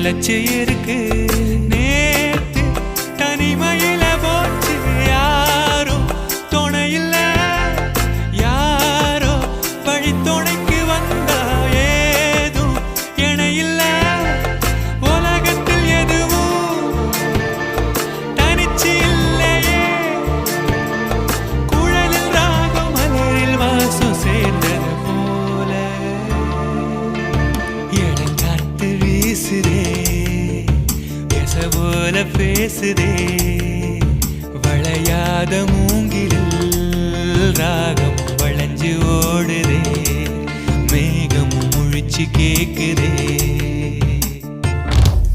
நிலச்சி இருக்கு நேத்து தனிமையில போச்சு யாரும் துணையில்ல யாரோ வழி துணைக்கு வந்தா ஏதும் இணையில்ல உலகத்தில் எதுவும் தனிச்சு இல்லையே குழலில் ராகம் மலரில் வாசம் சேர்ந்தது போல இளங்காத்து வீசுதே போல பேசுதே வளையாத மூங்கிலில் ராகம் வளைஞ்சு ஓடுதே மேகம் முழிச்சு கேக்குதே